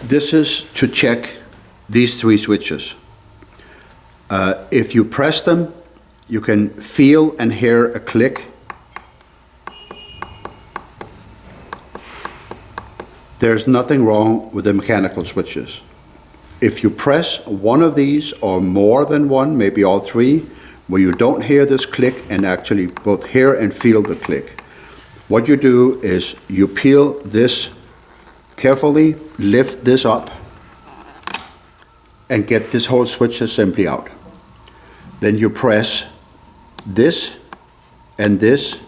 This is to check these three switches. If you press them, you can feel and hear a click. There's nothing wrong with the mechanical switches. If you press one of these or more than one, maybe all three, where you don't hear this click and actually both hear and feel the click, what you do is you peel this carefully, lift this up, and get this whole switch assembly out. Then you press this and this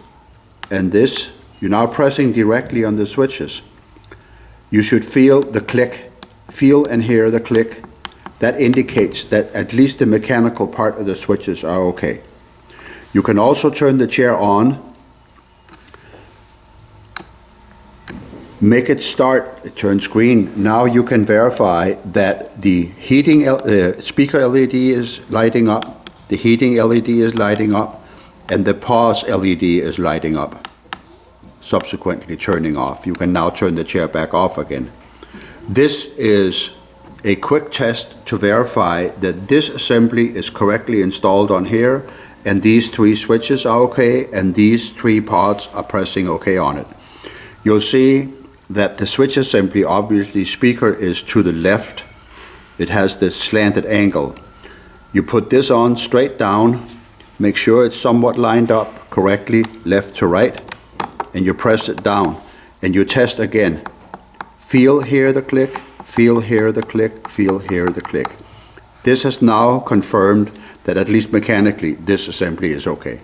and this. You're now pressing directly on the switches. You should feel the click, feel and hear the click. That indicates that at least the mechanical part of the switches are okay. You can also turn the chair on, make it start, it turns green. Now you can verify that the speaker LED is lighting up, the heating LED is lighting up, and the pause LED is lighting up, subsequently turning off. You can now turn the chair back off again. This is a quick test to verify that this assembly is correctly installed on here, and these three switches are okay, and these three pods are pressing okay on it. You'll see that the switch assembly, obviously speaker is to the left. It has this slanted angle. You put this on straight down, make sure it's somewhat lined up correctly, left to right, and you press it down, and you test again. Feel, hear the click, feel, hear the click, feel, hear the click. This has now confirmed that at least mechanically this assembly is okay.